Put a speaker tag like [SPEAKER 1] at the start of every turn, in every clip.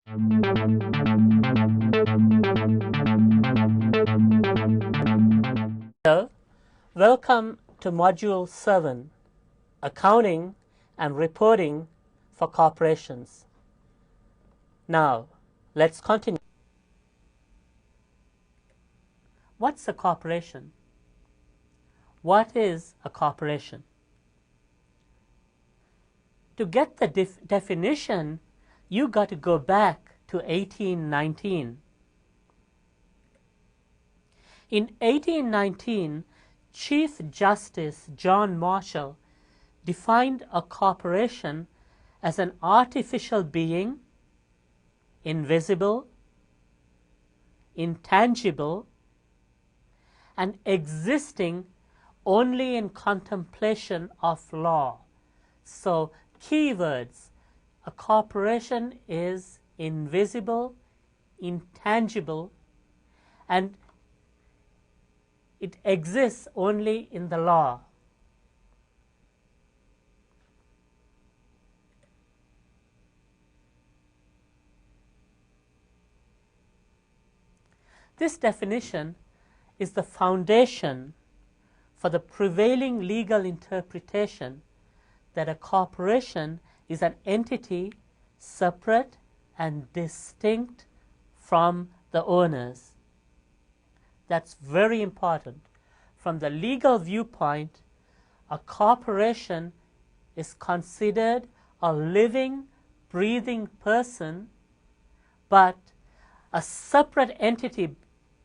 [SPEAKER 1] Hello, welcome to Module 7, Accounting and Reporting for Corporations. Now, let's continue. What's a corporation? What is a corporation? To get the definition, you got to go back to 1819. In 1819, Chief Justice John Marshall defined a corporation as an artificial being, invisible, intangible, and existing only in contemplation of law. So, keywords: a corporation is invisible, intangible, and it exists only in the law. This definition is the foundation for the prevailing legal interpretation that a corporation is an entity separate and distinct from the owners. That's very important. From the legal viewpoint, a corporation is considered a living, breathing person, but a separate entity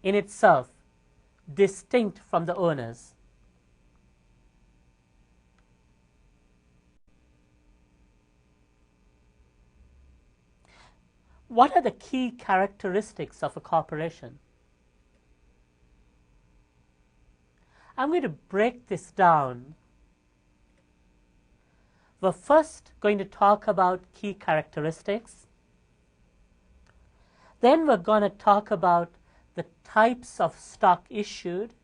[SPEAKER 1] in itself, distinct from the owners. What are the key characteristics of a corporation? I'm going to break this down. We're first going to talk about key characteristics. Then we're going to talk about the types of stock issued.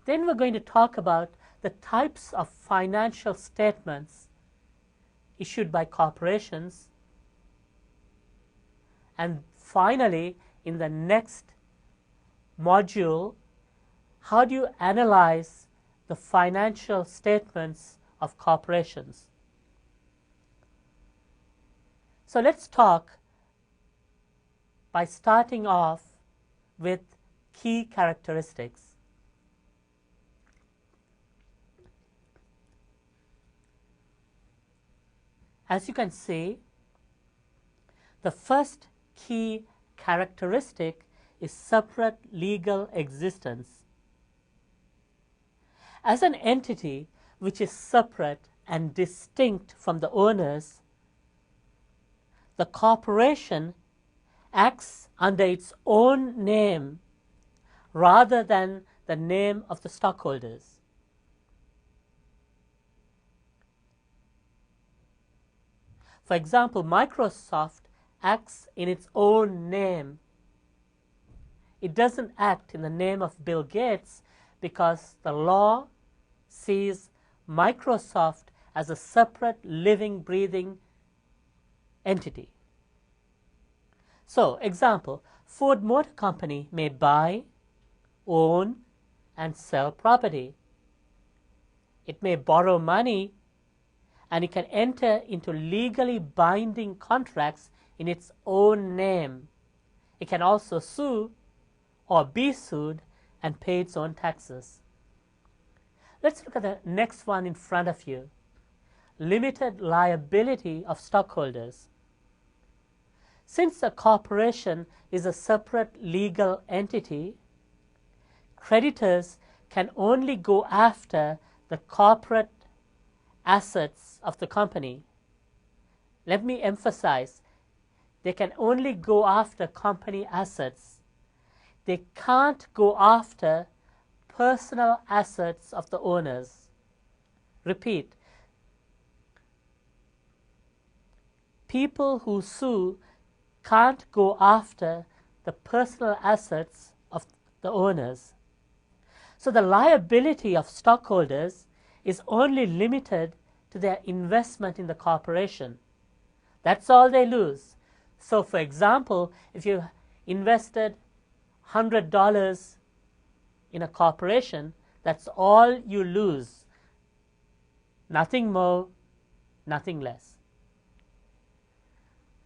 [SPEAKER 1] Then we're going to talk about the types of financial statements issued by corporations. And finally, in the next module, how do you analyze the financial statements of corporations? So let's talk by starting off with key characteristics. As you can see, the first key characteristic is separate legal existence. As an entity which is separate and distinct from the owners, the corporation acts under its own name rather than the name of the stockholders. For example, Microsoft acts in its own name. It doesn't act in the name of Bill Gates because the law sees Microsoft as a separate, living, breathing entity. So, example, Ford Motor Company may buy, own, and sell property. It may borrow money, and it can enter into legally binding contracts in its own name. It can also sue or be sued and pay its own taxes. Let's look at the next one in front of you. Limited liability of stockholders. Since a corporation is a separate legal entity, creditors can only go after the corporate assets of the company. Let me emphasize, they can only go after company assets. They can't go after personal assets of the owners. Repeat, people who sue can't go after the personal assets of the owners. So the liability of stockholders is only limited to their investment in the corporation. That's all they lose. So, for example, if you invested $100 in a corporation, that's all you lose. Nothing more, nothing less.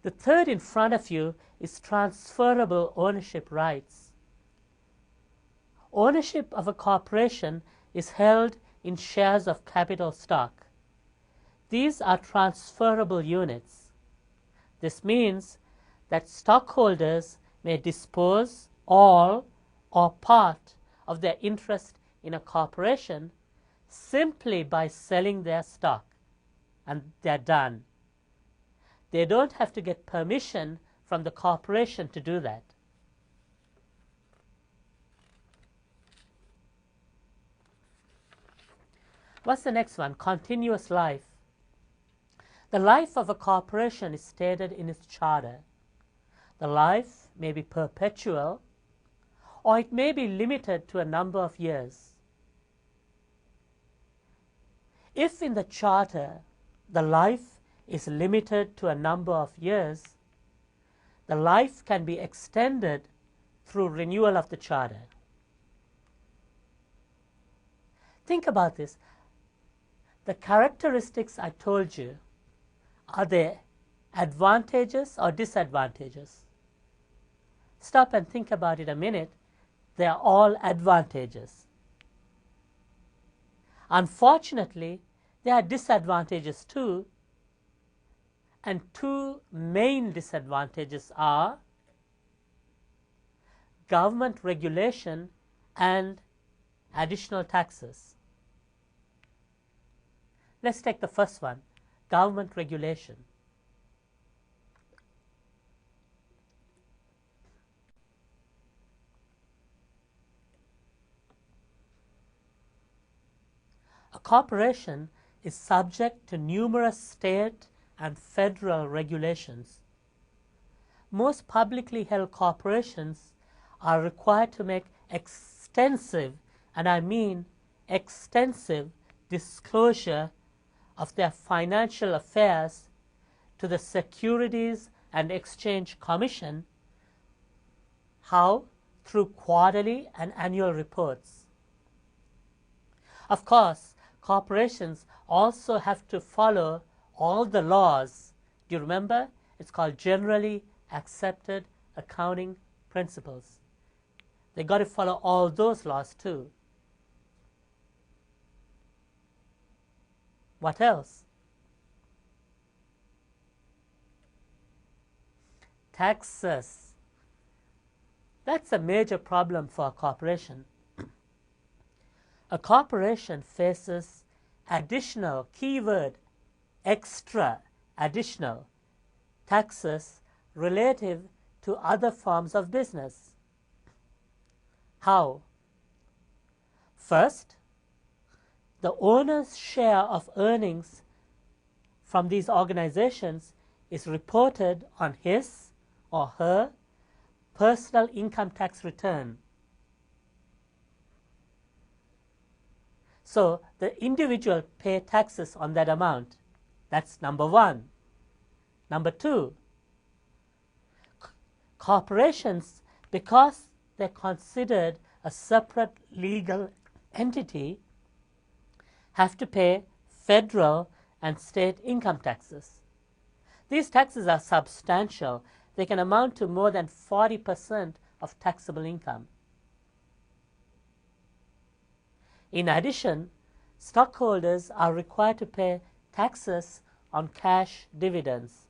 [SPEAKER 1] The third in front of you is transferable ownership rights. Ownership of a corporation is held in shares of capital stock. These are transferable units. This means that stockholders may dispose all or part of their interest in a corporation simply by selling their stock, and they're done. They don't have to get permission from the corporation to do that. What's the next one? Continuous life. The life of a corporation is stated in its charter. The life may be perpetual, or it may be limited to a number of years. If in the charter the life is limited to a number of years, the life can be extended through renewal of the charter. Think about this. The characteristics I told you, are they advantageous or disadvantageous? Stop and think about it a minute. They are all advantages. Unfortunately, there are disadvantages too, and two main disadvantages are government regulation and additional taxes. Let's take the first one, government regulation. A corporation is subject to numerous state and federal regulations. Most publicly held corporations are required to make extensive, and I mean extensive, disclosure of their financial affairs to the Securities and Exchange Commission. How? Through quarterly and annual reports. Of course, corporations also have to follow all the laws. Do you remember? It's called generally accepted accounting principles. They got to follow all those laws too. What else? Taxes. That's a major problem for a corporation. A corporation faces additional, keyword, extra, additional taxes relative to other forms of business. How? First, the owner's share of earnings from these organizations is reported on his or her personal income tax return. So the individual pay taxes on that amount. That's number one. Number two, corporations, because they're considered a separate legal entity, have to pay federal and state income taxes. These taxes are substantial. They can amount to more than 40% of taxable income. In addition, stockholders are required to pay taxes on cash dividends.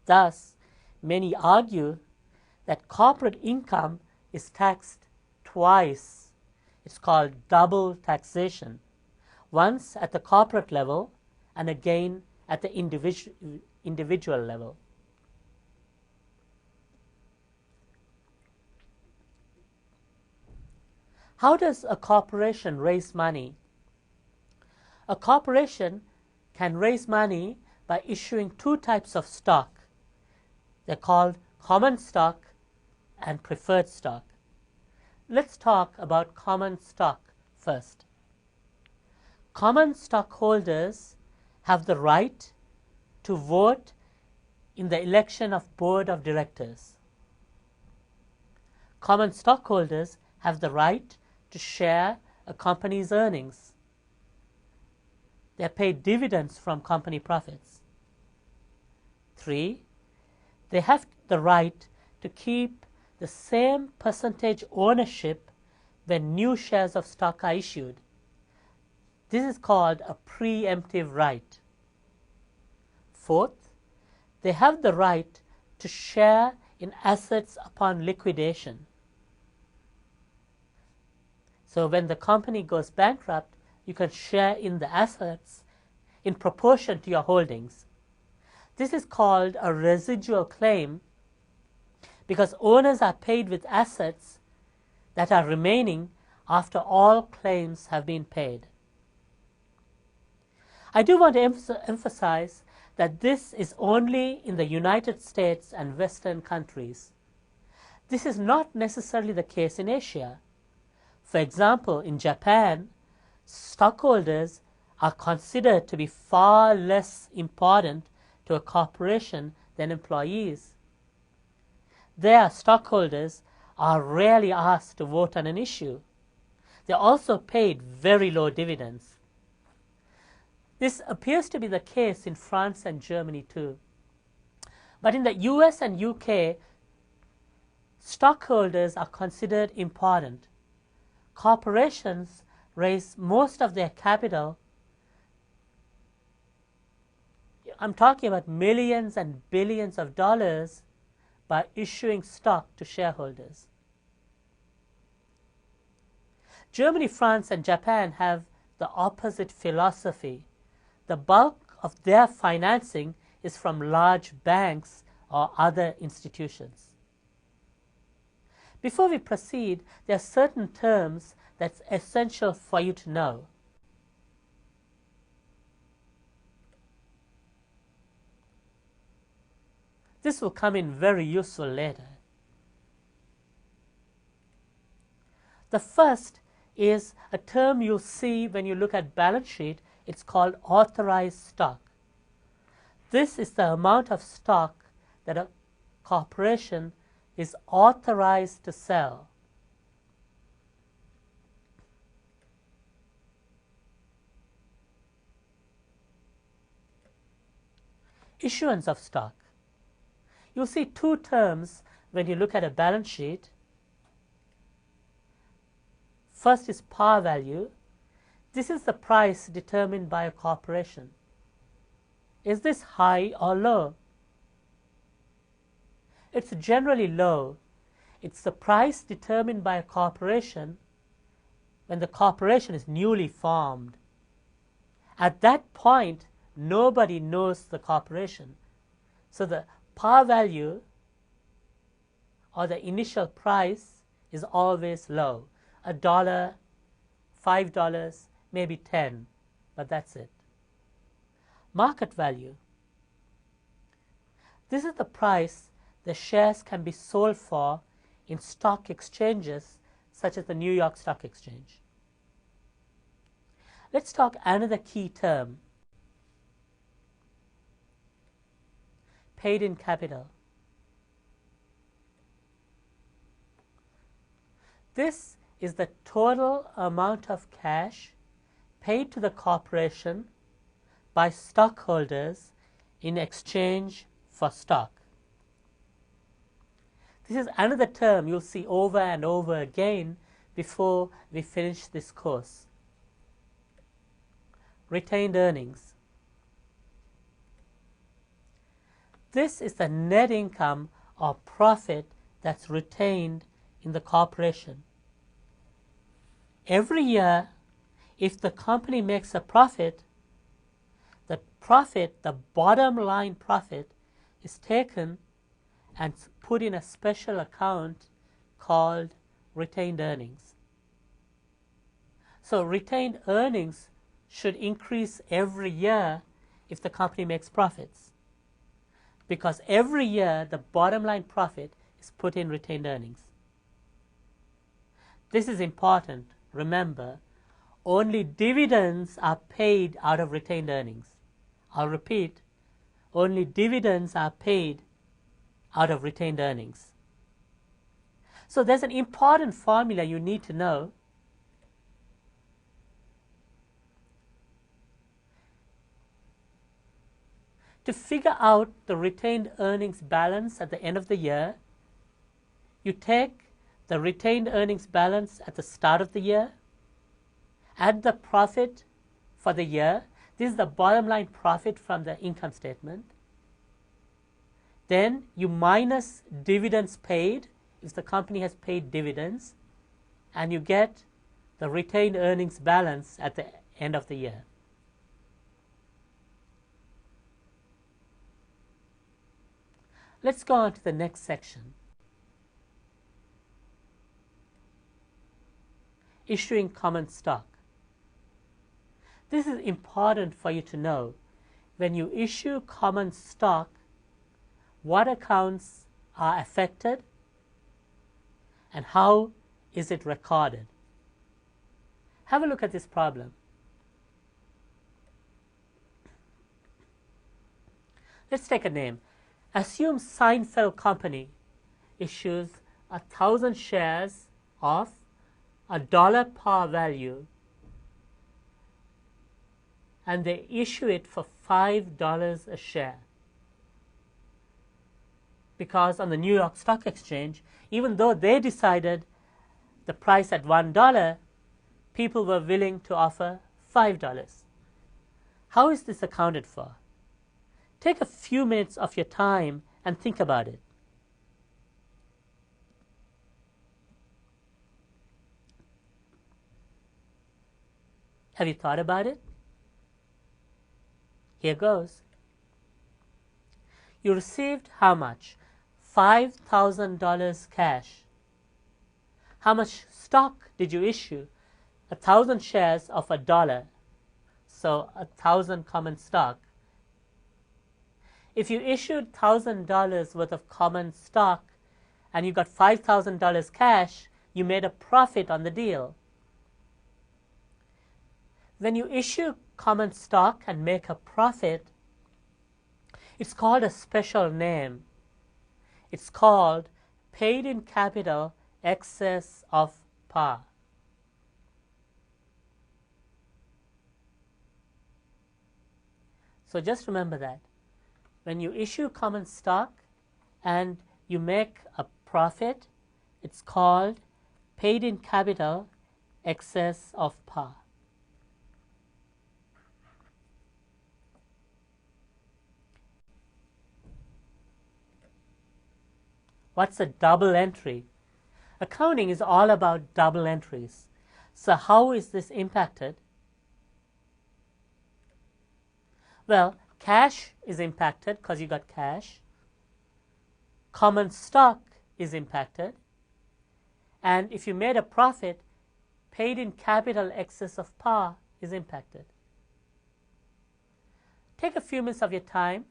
[SPEAKER 1] Thus, many argue that corporate income is taxed twice. It's called double taxation, once at the corporate level and again at the individual level. How does a corporation raise money? A corporation can raise money by issuing two types of stock. They're called common stock and preferred stock. Let's talk about common stock first. Common stockholders have the right to vote in the election of board of directors. Common stockholders have the right to share a company's earnings. They are paid dividends from company profits. 3. They have the right to keep the same percentage ownership when new shares of stock are issued. This is called a preemptive right. 4th, they have the right to share in assets upon liquidation. So when the company goes bankrupt, you can share in the assets in proportion to your holdings. This is called a residual claim because owners are paid with assets that are remaining after all claims have been paid. I do want to emphasize that this is only in the United States and Western countries. This is not necessarily the case in Asia. For example, in Japan, stockholders are considered to be far less important to a corporation than employees. Their stockholders are rarely asked to vote on an issue. They are also paid very low dividends. This appears to be the case in France and Germany too. But in the US and UK, stockholders are considered important. Corporations raise most of their capital. I'm talking about millions and billions of dollars by issuing stock to shareholders. Germany, France, and Japan have the opposite philosophy. The bulk of their financing is from large banks or other institutions. Before we proceed, there are certain terms that's essential for you to know. This will come in very useful later. The first is a term you'll see when you look at balance sheet. It's called authorized stock. This is the amount of stock that a corporation is authorized to sell. Issuance of stock. You'll see two terms when you look at a balance sheet. First is par value. This is the price determined by a corporation. Is this high or low? It's generally low. It's the price determined by a corporation when the corporation is newly formed. At that point, nobody knows the corporation. So the par value or the initial price is always low. $1, $5, maybe 10, but that's it. Market value. This is the price the shares can be sold for in stock exchanges such as the New York Stock Exchange. Let's talk another key term. Paid in capital. This is the total amount of cash paid to the corporation by stockholders in exchange for stock. This is another term you'll see over and over again before we finish this course. Retained earnings. This is the net income or profit that's retained in the corporation. Every year, if the company makes a profit, the bottom line profit, is taken and put in a special account called retained earnings. So retained earnings should increase every year if the company makes profits, because every year the bottom line profit is put in retained earnings. This is important. Remember, only dividends are paid out of retained earnings. I'll repeat, only dividends are paid out of retained earnings. So there's an important formula you need to know. To figure out the retained earnings balance at the end of the year, you take the retained earnings balance at the start of the year, add the profit for the year. This is the bottom line profit from the income statement. Then you minus dividends paid, if the company has paid dividends, and you get the retained earnings balance at the end of the year. Let's go on to the next section. Issuing common stock. This is important for you to know. When you issue common stock, what accounts are affected and how is it recorded? Have a look at this problem. Let's take a name. Assume Seinfeld Company issues 1,000 shares of $1 par value, and they issue it for $5 a share. Because on the New York Stock Exchange, even though they decided the price at $1, people were willing to offer $5. How is this accounted for? Take a few minutes of your time and think about it. Have you thought about it? Here goes. You received how much? $5,000 cash. How much stock did you issue? 1,000 shares of $1. So 1,000 common stock. If you issued $1,000 worth of common stock and you got $5,000 cash, you made a profit on the deal. When you issue common stock and make a profit, it's called a special name. It's called paid in capital excess of par. So just remember that. When you issue common stock and you make a profit, it's called paid in capital excess of par. What's a double entry? Accounting is all about double entries. So how is this impacted? Well, cash is impacted because you got cash. Common stock is impacted. And if you made a profit, paid in capital excess of par is impacted. Take a few minutes of your time,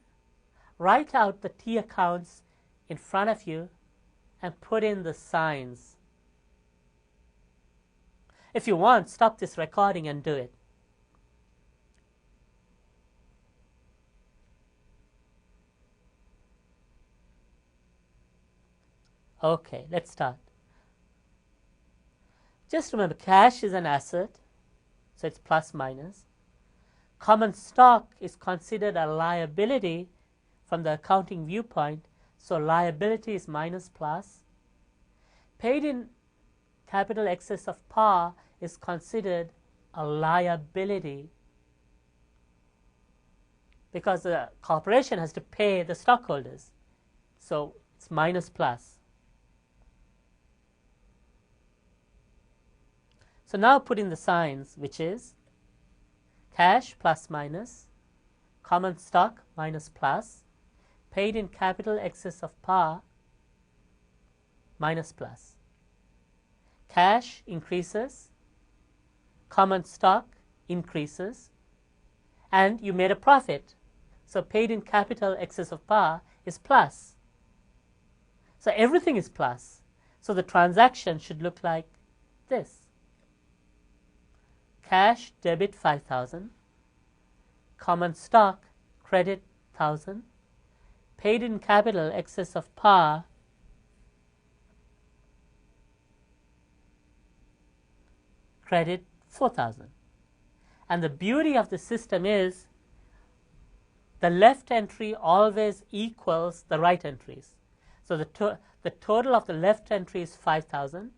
[SPEAKER 1] write out the T accounts in front of you, and put in the signs. If you want, stop this recording and do it. Okay, let's start. Just remember, cash is an asset, so it's plus minus. Common stock is considered a liability from the accounting viewpoint, so liability is minus plus. Paid in capital excess of par is considered a liability because the corporation has to pay the stockholders, so it's minus plus. So now put in the signs, which is cash plus minus, common stock minus plus, paid in capital excess of par minus plus. Cash increases, common stock increases, and you made a profit. So paid in capital excess of par is plus. So everything is plus. So the transaction should look like this. Cash debit 5,000, common stock credit 1,000, paid in capital excess of par credit 4,000. And the beauty of the system is the left entry always equals the right entries. So the total of the left entry is 5,000.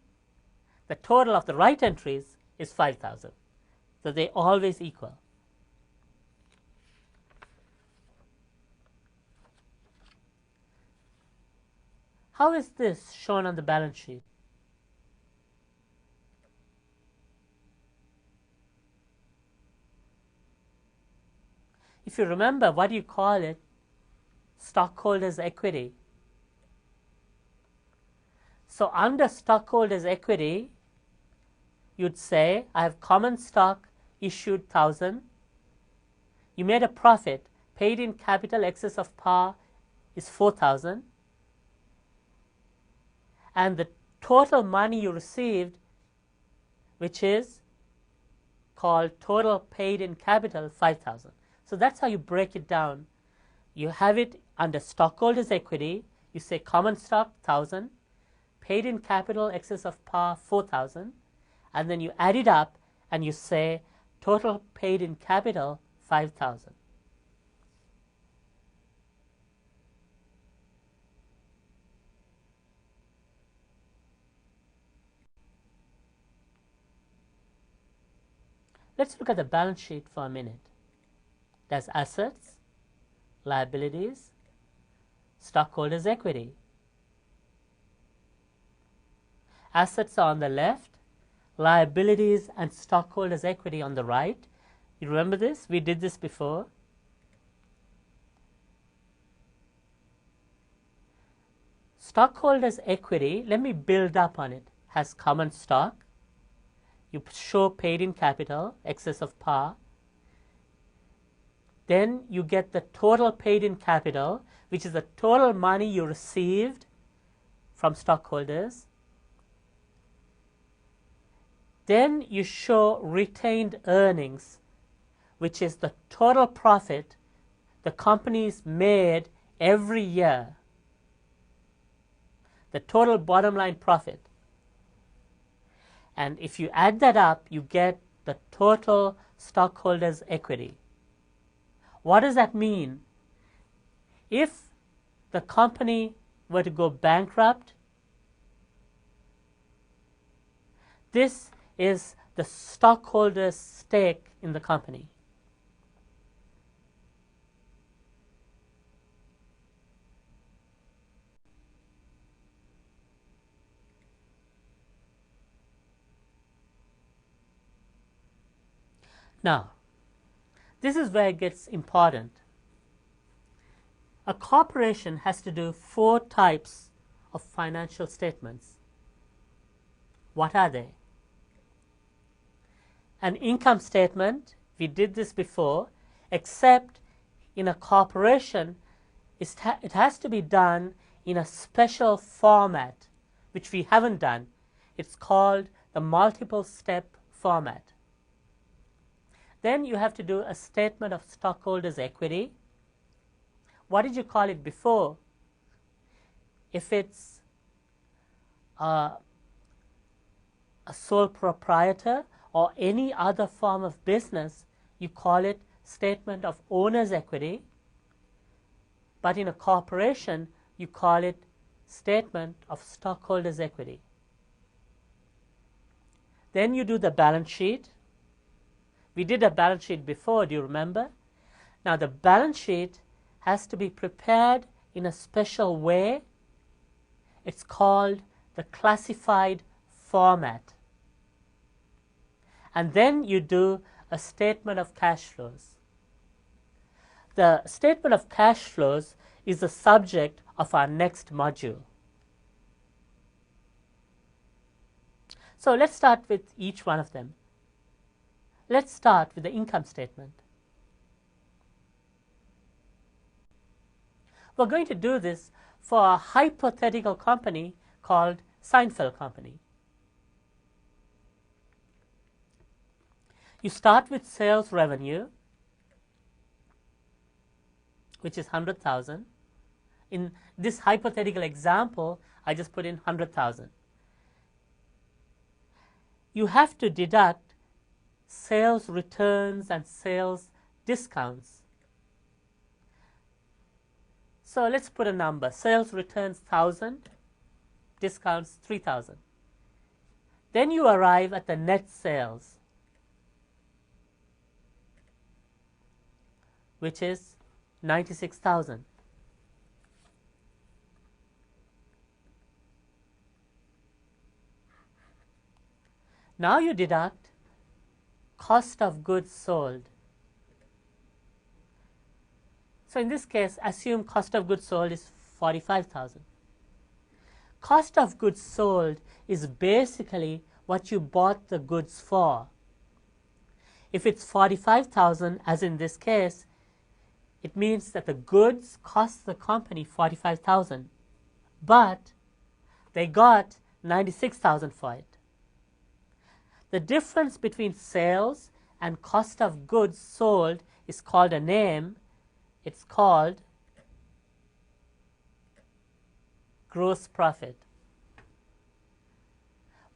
[SPEAKER 1] The total of the right entries is 5,000. So they always equal. How is this shown on the balance sheet? If you remember, what do you call it? Stockholders' equity. So under stockholders' equity, you'd say, I have common stock issued 1,000. You made a profit. Paid in capital excess of par is 4,000. And the total money you received, which is called total paid in capital, 5,000. So that's how you break it down. You have it under stockholders' equity. You say common stock 1,000, paid in capital excess of par 4,000, and then you add it up and you say total paid in capital 5,000. Let's look at the balance sheet for a minute. There's assets, liabilities, stockholders' equity. Assets are on the left, liabilities and stockholders' equity on the right. You remember this? We did this before. Stockholders' equity, let me build up on it, has common stock. You show paid in capital, excess of par. Then you get the total paid in capital, which is the total money you received from stockholders. Then you show retained earnings, which is the total profit the company's made every year. The total bottom line profit. And if you add that up, you get the total stockholders' equity. What does that mean? If the company were to go bankrupt, this is the stockholders' stake in the company. Now, this is where it gets important. A corporation has to do 4 types of financial statements. What are they? An income statement, we did this before, except in a corporation, it has to be done in a special format, which we haven't done. It's called the multiple step format. Then you have to do a statement of stockholders' equity. What did you call it before? If it's a sole proprietor or any other form of business, you call it statement of owner's equity. But in a corporation, you call it statement of stockholders' equity. Then you do the balance sheet. We did a balance sheet before, do you remember? Now the balance sheet has to be prepared in a special way. It's called the classified format. And then you do a statement of cash flows. The statement of cash flows is the subject of our next module. So let's start with each one of them. Let's start with the income statement. We're going to do this for a hypothetical company called Seinfeld Company. You start with sales revenue, which is 100,000. In this hypothetical example, I just put in 100,000. You have to deduct sales returns and sales discounts. So let's put a number. Sales returns 1,000, discounts 3,000. Then you arrive at the net sales, which is 96,000. Now you deduct cost of goods sold. So in this case, assume cost of goods sold is 45,000. Cost of goods sold is basically what you bought the goods for. If it's 45,000, as in this case, it means that the goods cost the company 45,000, but they got 96,000 for it. The difference between sales and cost of goods sold is called a name. It's called gross profit.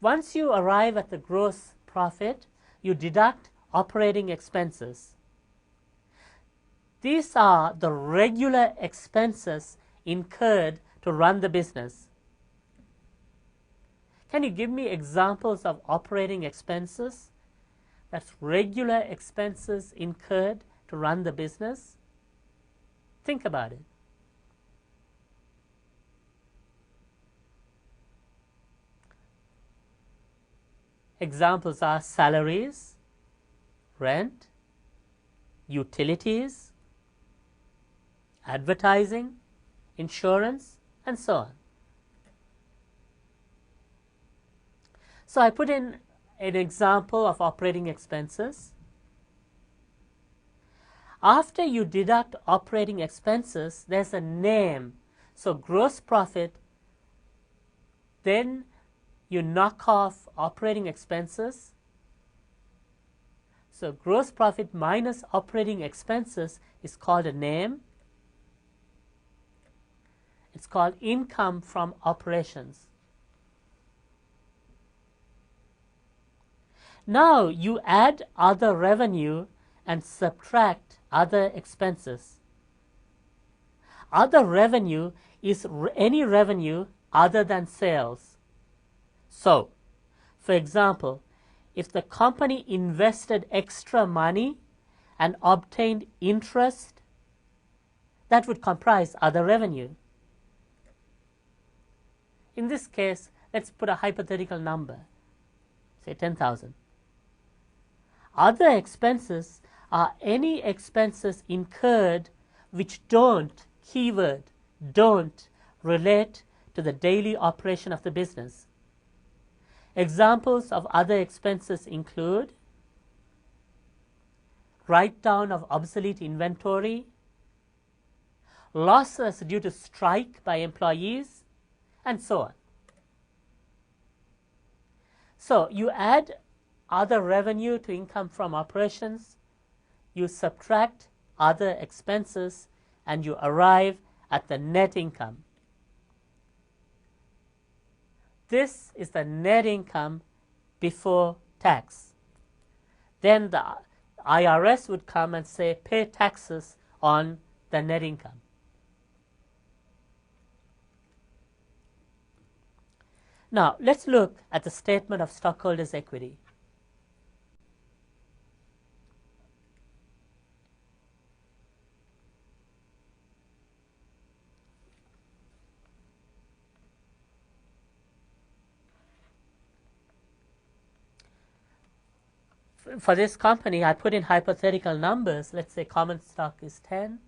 [SPEAKER 1] Once you arrive at the gross profit, you deduct operating expenses. These are the regular expenses incurred to run the business. Can you give me examples of operating expenses? That's regular expenses incurred to run the business. Think about it. Examples are salaries, rent, utilities, advertising, insurance, and so on. So I put in an example of operating expenses. After you deduct operating expenses, there's a name. So gross profit, then you knock off operating expenses. So gross profit minus operating expenses is called a name. It's called income from operations. Now you add other revenue and subtract other expenses. Other revenue is any revenue other than sales. So, for example, if the company invested extra money and obtained interest, that would comprise other revenue. In this case, let's put a hypothetical number, say 10,000. Other expenses are any expenses incurred which don't, keyword, don't relate to the daily operation of the business. Examples of other expenses include write-down of obsolete inventory, losses due to strike by employees, and so on. So you add other revenue to income from operations, you subtract other expenses, and you arrive at the net income. This is the net income before tax. Then the IRS would come and say, pay taxes on the net income. Now, let's look at the statement of stockholders' equity. For this company, I put in hypothetical numbers. Let's say common stock is 10,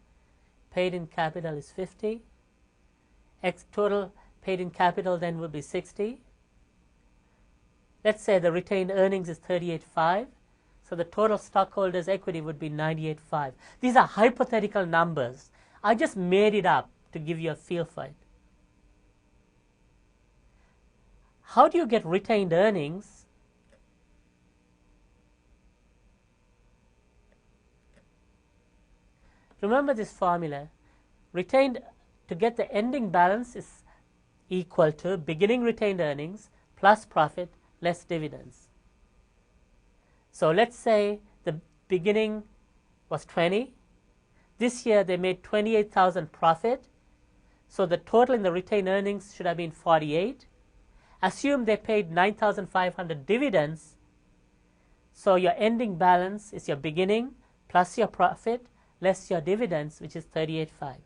[SPEAKER 1] paid in capital is 50, total paid in capital then will be 60. Let's say the retained earnings is 38.5, so the total stockholders' equity would be 98.5. These are hypothetical numbers. I just made it up to give you a feel for it. How do you get retained earnings? Remember this formula. Retained to get the ending balance is equal to beginning retained earnings plus profit less dividends. So let's say the beginning was 20. This year they made 28,000 profit. So the total in the retained earnings should have been 48. Assume they paid 9,500 dividends. So your ending balance is your beginning plus your profit less your dividends, which is 38,500.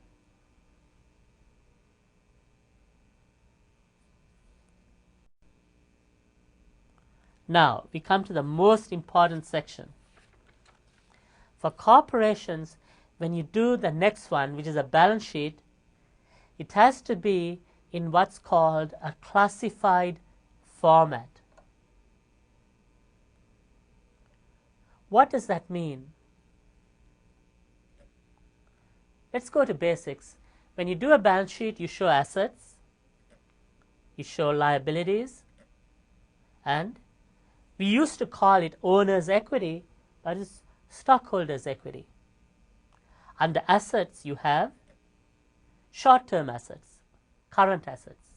[SPEAKER 1] Now we come to the most important section. For corporations, when you do the next one, which is a balance sheet, it has to be in what's called a classified format. What does that mean? Let's go to basics. When you do a balance sheet, you show assets, you show liabilities, and we used to call it owner's equity, but it's stockholders' equity. Under assets, you have short-term assets, current assets.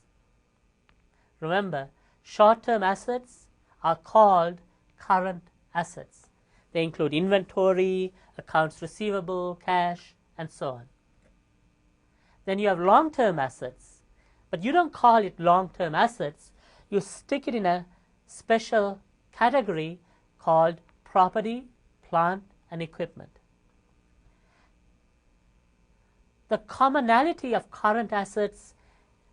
[SPEAKER 1] Remember, short-term assets are called current assets. They include inventory, accounts receivable, cash, and so on. Then you have long-term assets, but you don't call it long-term assets. You stick it in a special category called property, plant, and equipment. The commonality of current assets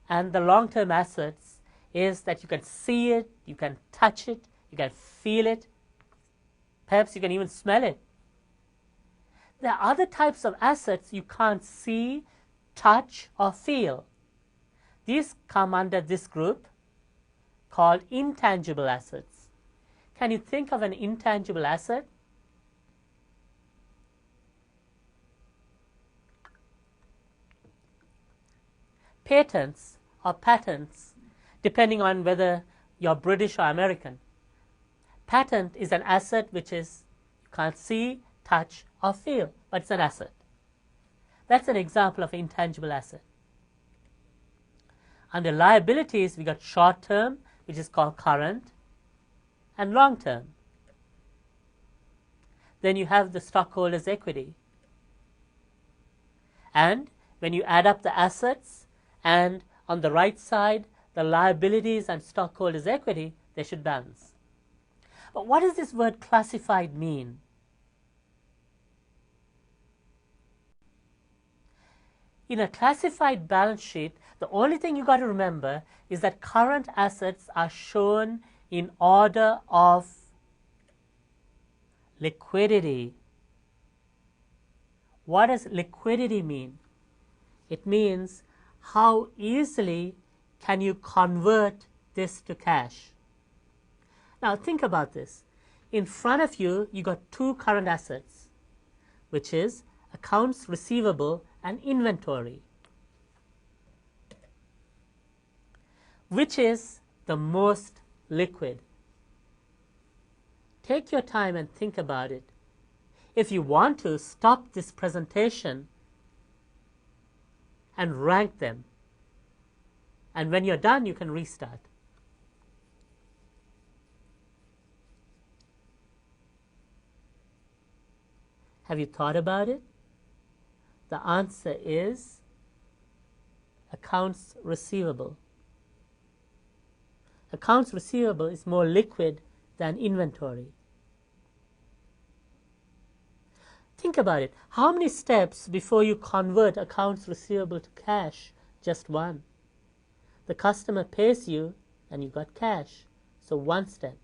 [SPEAKER 1] and the long-term assets is that you can see it, you can touch it, you can feel it, perhaps you can even smell it. There are other types of assets you can't see, touch, or feel. These come under this group called intangible assets. Can you think of an intangible asset? Patents or patents, depending on whether you're British or American. Patent is an asset which is you can't see, touch, or feel, but it's an asset. That's an example of an intangible asset. Under liabilities, we got short-term, which is called current, and long-term. Then you have the stockholders' equity. And when you add up the assets and on the right side, the liabilities and stockholders' equity, they should balance. But what does this word classified mean? In a classified balance sheet, the only thing you got to remember is that current assets are shown in order of liquidity. What does liquidity mean? It means how easily can you convert this to cash. Now think about this. In front of you, you got two current assets, which is accounts receivable and inventory. Which is the most liquid? Take your time and think about it. If you want to, stop this presentation and rank them. And when you're done, you can restart. Have you thought about it? The answer is accounts receivable. Accounts receivable is more liquid than inventory. Think about it. How many steps before you convert accounts receivable to cash? Just one. The customer pays you and you got cash. So one step.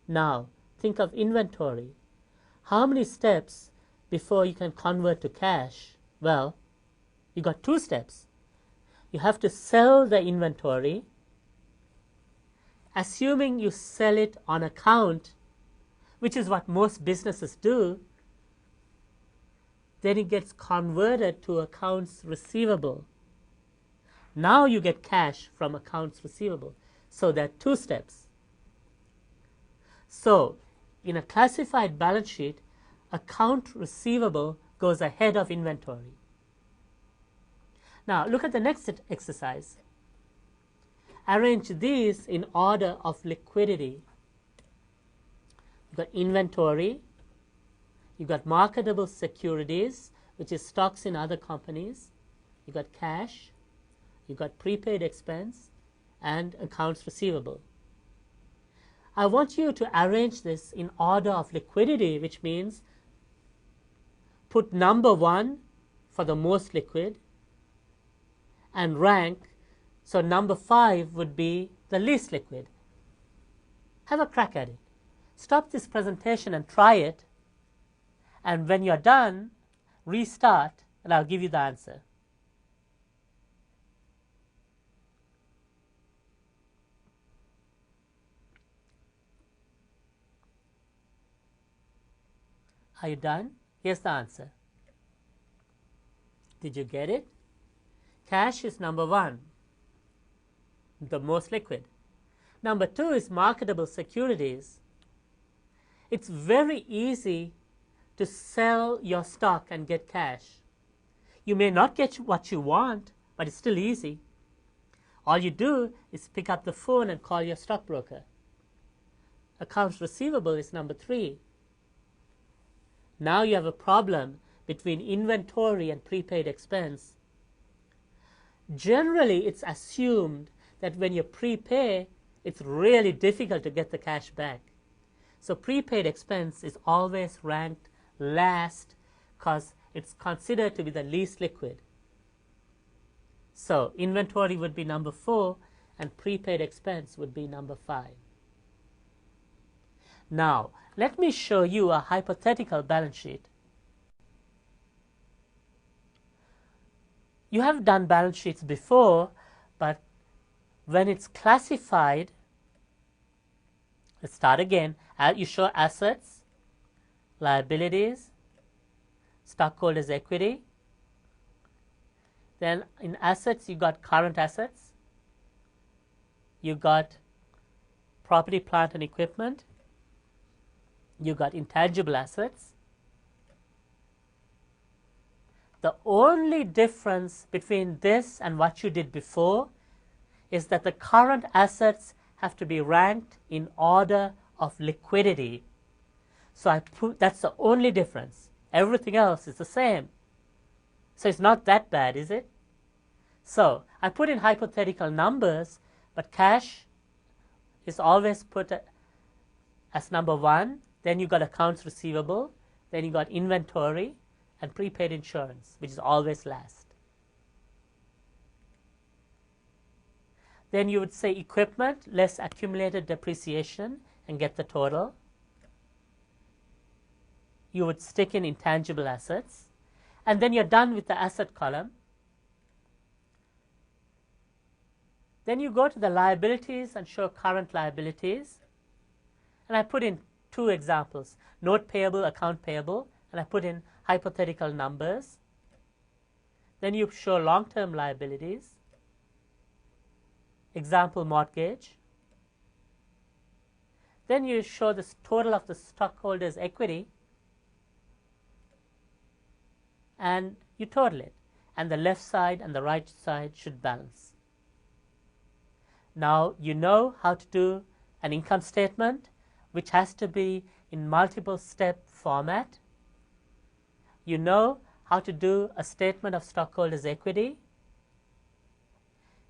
[SPEAKER 1] Now, think of inventory. How many steps before you can convert to cash? Well, you got two steps. You have to sell the inventory. Assuming you sell it on account, which is what most businesses do, then it gets converted to accounts receivable. Now you get cash from accounts receivable. So there are two steps. So in a classified balance sheet, account receivable goes ahead of inventory. Now look at the next exercise. Arrange these in order of liquidity. You've got inventory, you've got marketable securities, which is stocks in other companies, you've got cash, you've got prepaid expense, and accounts receivable. I want you to arrange this in order of liquidity, which means put number 1 for the most liquid and rank, so number 5 would be the least liquid. Have a crack at it. Stop this presentation and try it, and when you're done, restart and I'll give you the answer. Are you done? Here's the answer. Did you get it? Cash is number 1, the most liquid. Number 2 is marketable securities. It's very easy to sell your stock and get cash. You may not get what you want, but it's still easy. All you do is pick up the phone and call your stockbroker. Accounts receivable is number 3. Now you have a problem between inventory and prepaid expense. Generally, it's assumed that when you prepay, it's really difficult to get the cash back. So prepaid expense is always ranked last because it's considered to be the least liquid. So inventory would be number 4 and prepaid expense would be number 5. Now, let me show you a hypothetical balance sheet. You have done balance sheets before, but when it's classified, let's start again. You show assets, liabilities, stockholders' equity. Then in assets, you got current assets. You got property, plant, and equipment. You got intangible assets. The only difference between this and what you did before is that the current assets have to be ranked in order of liquidity. So that's the only difference. Everything else is the same. So it's not that bad, is it? So I put in hypothetical numbers, but cash is always put as number 1. Then you got accounts receivable, then you got inventory and prepaid insurance, which is always last. Then you would say equipment less accumulated depreciation and get the total. You would stick in intangible assets, and then you're done with the asset column. Then you go to the liabilities and show current liabilities, and I put in 2 examples, note payable, account payable, and I put in hypothetical numbers. Then you show long-term liabilities, example mortgage. Then you show the total of the stockholders' equity, and you total it, and the left side and the right side should balance. Now you know how to do an income statement, which has to be in multiple step format. You know how to do a statement of stockholders' equity,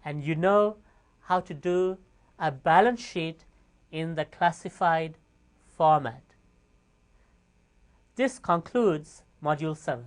[SPEAKER 1] and you know how to do a balance sheet in the classified format. This concludes Module 7.